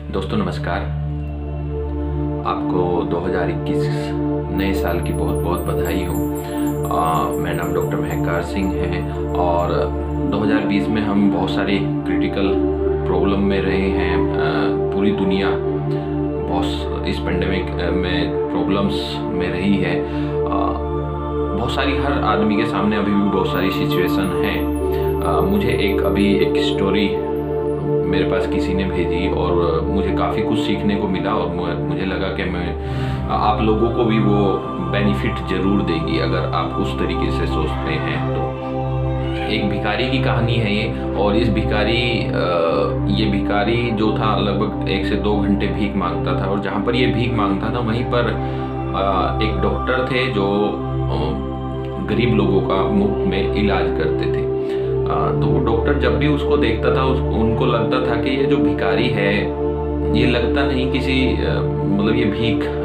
दोस्तों नमस्कार। आपको 2021 नए साल की बहुत बहुत बधाई हो। मेरा नाम डॉक्टर महकार सिंह है और 2020 में हम बहुत सारी क्रिटिकल प्रॉब्लम में रहे हैं। पूरी दुनिया बहुत इस पेंडेमिक में प्रॉब्लम्स में रही है। बहुत सारी हर आदमी के सामने अभी भी बहुत सारी सिचुएशन है। मुझे एक स्टोरी मेरे पास किसी ने भेजी और मुझे काफ़ी कुछ सीखने को मिला और मुझे लगा कि मैं आप लोगों को भी वो बेनिफिट ज़रूर देगी अगर आप उस तरीके से सोचते हैं। तो एक भिखारी की कहानी है ये। और इस ये भिखारी जो था लगभग 1 से 2 घंटे भीख मांगता था और जहाँ पर ये भीख मांगता था वहीं पर एक डॉक्टर थे जो गरीब लोगों का मुफ्त में इलाज करते थे। तो वो डॉक्टर जब भी उसको देखता था उनको लगता था कि ये जो भिखारी है ये लगता नहीं किसी मतलब ये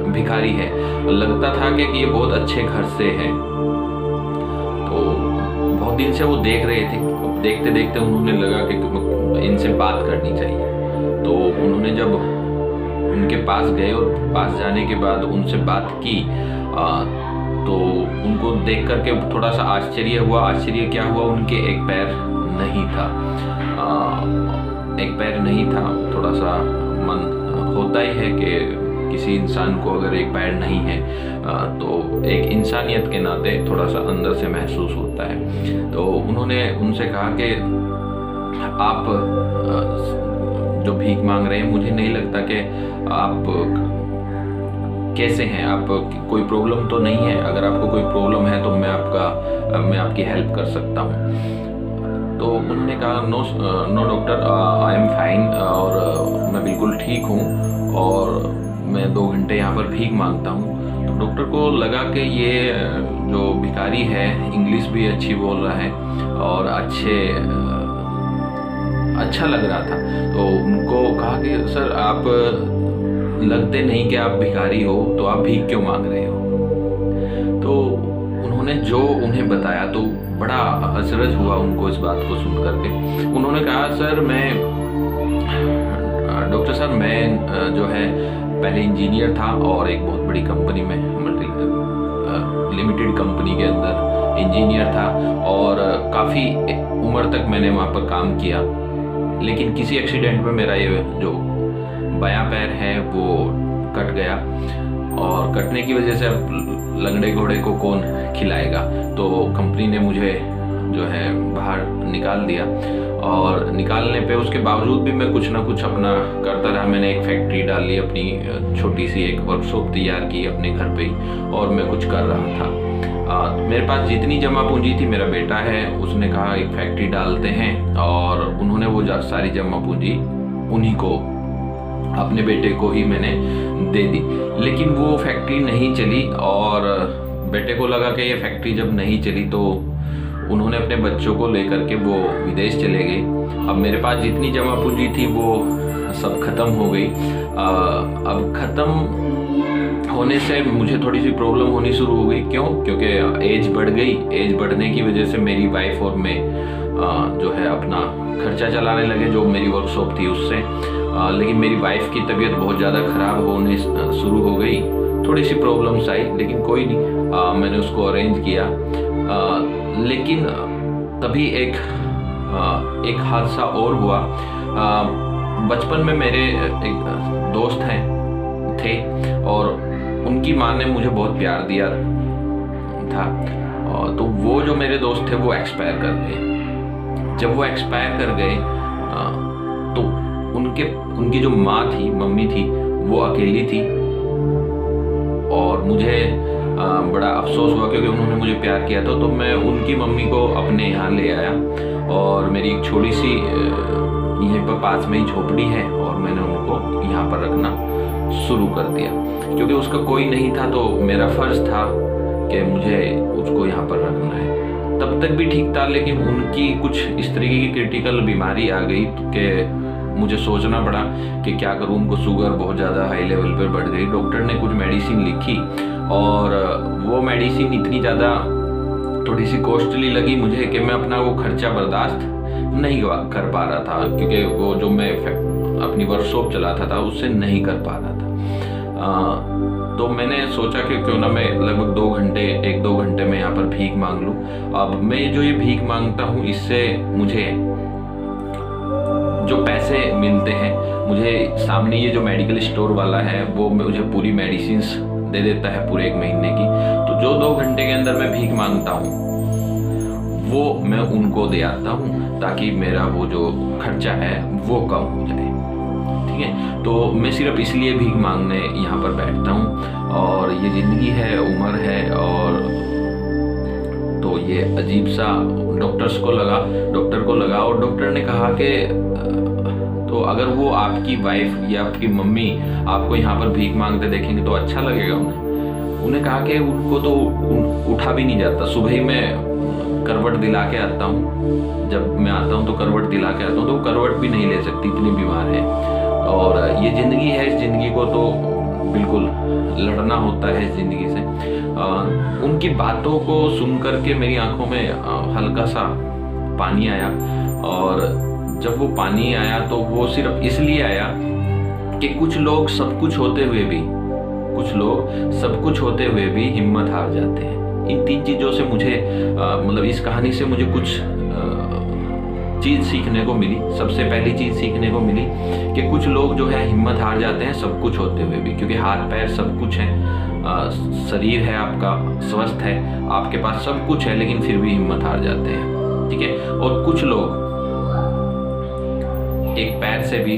भिखारी है, लगता था कि ये बहुत अच्छे घर से है। तो बहुत दिन से वो देख रहे थे। देखते देखते उन्होंने लगा कि इनसे बात करनी चाहिए। तो उन्होंने जब उनके पास गए और पास जाने के बाद उनसे बात की तो उनको देख करके थोड़ा सा आश्चर्य हुआ। आश्चर्य क्या हुआ, उनके एक पैर नहीं था। थोड़ा सा मन होता ही है कि किसी इंसान को अगर एक पैर नहीं है तो एक इंसानियत के नाते थोड़ा सा अंदर से महसूस होता है। तो उन्होंने उनसे कहा कि आप जो भीख मांग रहे हैं मुझे नहीं लगता कि आप कैसे हैं, आप कोई प्रॉब्लम तो नहीं है। अगर आपको कोई प्रॉब्लम है तो मैं आपकी हेल्प कर सकता हूँ। तो उन्होंने कहा no doctor, I am fine और मैं बिल्कुल ठीक हूँ और मैं 2 घंटे यहाँ पर भीख मांगता हूँ। तो डॉक्टर को लगा कि ये जो भिखारी है इंग्लिश भी अच्छी बोल रहा है और अच्छा लग रहा था। तो उनको कहा कि सर आप लगते नहीं कि आप भिखारी हो, तो आप भीख क्यों मांग रहे हो। तो उन्होंने जो उन्हें बताया तो बड़ा अचरज हुआ उनको इस बात को सुन करके। उन्होंने कहा सर डॉक्टर साहब मैं जो है पहले इंजीनियर था और एक बहुत बड़ी कंपनी में लिमिटेड कंपनी के अंदर इंजीनियर था और काफ़ी उम्र तक मैंने वहाँ पर काम किया। लेकिन किसी एक्सीडेंट में मेरा ये जो बायां पैर है वो कट गया और कटने की वजह से अब लंगड़े घोड़े को कौन खिलाएगा। तो कंपनी ने मुझे जो है बाहर निकाल दिया और निकालने पे उसके बावजूद भी मैं कुछ ना कुछ अपना करता रहा। मैंने एक फैक्ट्री डाली, अपनी छोटी सी एक वर्कशॉप तैयार की अपने घर पे ही और मैं कुछ कर रहा था। मेरे पास जितनी जमा पूंजी थी, मेरा बेटा है उसने कहा एक फैक्ट्री डालते हैं और उन्होंने वो सारी जमा पूंजी उन्हीं को, अपने बेटे को ही मैंने दे दी। लेकिन वो फैक्ट्री नहीं चली और बेटे को लगा कि ये फैक्ट्री जब नहीं चली तो उन्होंने अपने बच्चों को लेकर के वो विदेश चले गए। अब मेरे पास जितनी जमा पूंजी थी वो सब खत्म हो गई। अब खत्म होने से मुझे थोड़ी सी प्रॉब्लम होनी शुरू हो गई। क्यों? क्योंकि एज बढ़ गई। एज बढ़ने की वजह से मेरी वाइफ और मैं जो है अपना खर्चा चलाने लगे जो मेरी वर्कशॉप थी उससे। लेकिन मेरी वाइफ की तबीयत बहुत ज़्यादा ख़राब होने शुरू हो गई। थोड़ी सी प्रॉब्लम्स आई लेकिन कोई नहीं, मैंने उसको अरेंज किया। लेकिन तभी एक हादसा और हुआ। बचपन में मेरे एक दोस्त थे और उनकी माँ ने मुझे बहुत प्यार दिया था। तो वो जो मेरे दोस्त थे वो एक्सपायर कर गए। जब वो एक्सपायर कर गए तो उनकी जो माँ थी, मम्मी थी, वो अकेली थी और मुझे बड़ा अफसोस हुआ क्योंकि उन्होंने मुझे प्यार किया था। तो मैं उनकी मम्मी को अपने यहाँ ले आया और मेरी एक छोटी सी यहीं पर पास में ही झोपड़ी है और मैंने उनको यहाँ पर रखना शुरू कर दिया। क्योंकि उसका कोई नहीं था तो मेरा फर्ज था कि मुझे उसको यहाँ पर रखना है। तब तक भी ठीक था लेकिन उनकी कुछ इस तरीके की क्रिटिकल बीमारी आ गई कि मुझे सोचना पड़ा कि क्या करूं। उनको शुगर बहुत ज़्यादा हाई लेवल पर बढ़ गई। डॉक्टर ने कुछ मेडिसिन लिखी और वो मेडिसिन इतनी ज़्यादा थोड़ी सी कॉस्टली लगी मुझे कि मैं अपना वो खर्चा बर्दाश्त नहीं कर पा रहा था। क्योंकि वो जो मैं अपनी वर्कशॉप चलाता था उससे नहीं कर पा रहा था। तो मैंने सोचा कि क्यों ना मैं लगभग 1-2 घंटे में यहाँ पर भीख मांग लूँ। अब मैं जो ये भीख मांगता हूँ इससे मुझे जो पैसे मिलते हैं, मुझे सामने ये जो मेडिकल स्टोर वाला है वो मुझे पूरी मेडिसिन्स दे देता है पूरे 1 महीने की। तो जो 2 घंटे के अंदर मैं भीख मांगता हूँ वो मैं उनको दे आता हूँ ताकि मेरा वो जो खर्चा है वो कम हो जाए। ठीक है, तो मैं सिर्फ इसलिए भीख मांगने यहाँ पर बैठता हूँ। और ये ज़िंदगी है, उम्र है, और तो ये अजीब सा डॉक्टर को लगा और डॉक्टर ने कहा कि तो अगर वो आपकी वाइफ या आपकी मम्मी आपको यहाँ पर भीख मांगते देखेंगे तो अच्छा लगेगा उन्हें कहा कि उनको तो उठा भी नहीं जाता। सुबह ही मैं करवट दिला के आता हूँ, जब मैं आता हूँ तो करवट दिला के आता हूँ, तो करवट भी नहीं ले सकती, इतनी बीमार है। और ये ज़िंदगी है, इस ज़िंदगी को तो बिल्कुल लड़ना होता है इस ज़िंदगी से। उनकी बातों को सुन करके मेरी आंखों में हल्का सा पानी आया। और जब वो पानी आया तो वो सिर्फ इसलिए आया कि कुछ लोग सब कुछ होते हुए भी हिम्मत हार जाते हैं। इन 3 चीज़ों से मुझे मतलब इस कहानी से मुझे कुछ चीज़ सीखने को मिली। सबसे पहली चीज़ सीखने को मिली कि कुछ लोग जो है हिम्मत हार जाते हैं सब कुछ होते हुए भी, क्योंकि हाथ पैर सब कुछ है, शरीर है आपका स्वस्थ है, आपके पास सब कुछ है, लेकिन फिर भी हिम्मत हार जाते हैं। ठीक है, और कुछ लोग एक पैर से भी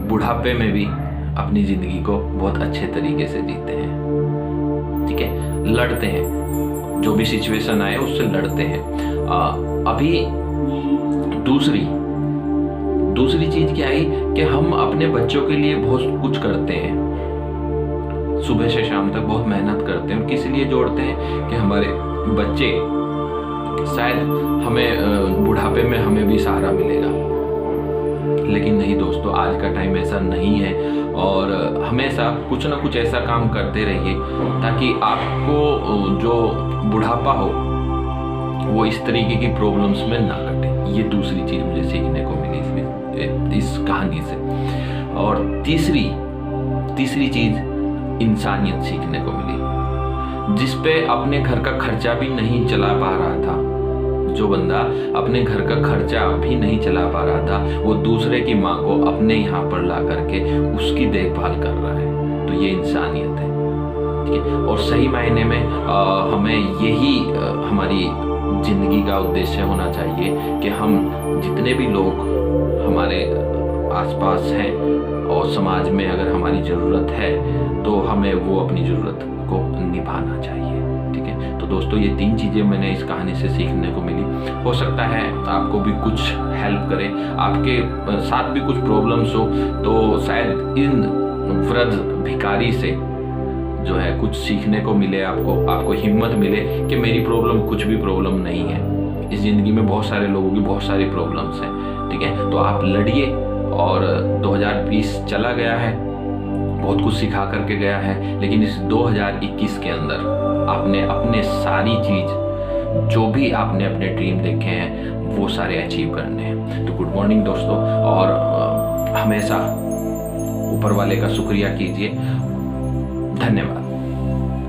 बुढ़ापे में भी अपनी ज़िंदगी को बहुत अच्छे तरीके से जीते हैं। ठीक है, लड़ते हैं, जो भी सिचुएशन आए उससे लड़ते हैं। अभी दूसरी चीज क्या आई कि हम अपने बच्चों के लिए बहुत कुछ करते हैं, सुबह से शाम तक बहुत मेहनत करते हैं, और किस लिए जोड़ते हैं कि हमारे बच्चे शायद हमें बुढ़ापे में हमें भी सहारा मिलेगा। लेकिन नहीं दोस्तों, आज का टाइम ऐसा नहीं है, और हमेशा कुछ ना कुछ ऐसा काम करते रहिए ताकि आपको जो बुढ़ापा हो वो इस तरीके की प्रॉब्लम्स में ना कटे। ये दूसरी चीज़ मुझे सीखने को मिली इस कहानी से। और तीसरी चीज़ इंसानियत सीखने को मिली। जिस पे अपने घर का खर्चा भी नहीं चला पा रहा था, जो बंदा अपने घर का खर्चा भी नहीं चला पा रहा था, वो दूसरे की माँ को अपने यहाँ पर ला करके उसकी देखभाल कर रहा है। तो ये इंसानियत है। ठीक है, और सही मायने में हमें यही हमारी जिंदगी का उद्देश्य होना चाहिए कि हम जितने भी लोग हमारे आसपास हैं और समाज में अगर हमारी ज़रूरत है तो हमें वो अपनी ज़रूरत को निभाना चाहिए। ठीक है, तो दोस्तों ये 3 चीज़ें मैंने इस कहानी से सीखने को मिली। हो सकता है आपको भी कुछ हेल्प करे, आपके साथ भी कुछ प्रॉब्लम्स हो तो शायद इन वृद्ध भिखारी से जो है कुछ सीखने को मिले, आपको हिम्मत मिले कि मेरी प्रॉब्लम कुछ भी प्रॉब्लम नहीं है। इस ज़िंदगी में बहुत सारे लोगों की बहुत सारी प्रॉब्लम्स हैं। ठीक है, तो आप लड़िए। और 2020 चला गया है, बहुत कुछ सिखा करके गया है, लेकिन इस 2021 के अंदर आपने अपने सारी चीज़ जो भी आपने अपने ड्रीम देखे हैं वो सारे अचीव करने हैं। तो गुड मॉर्निंग दोस्तों, और हमेशा ऊपर वाले का शुक्रिया कीजिए। धन्यवाद।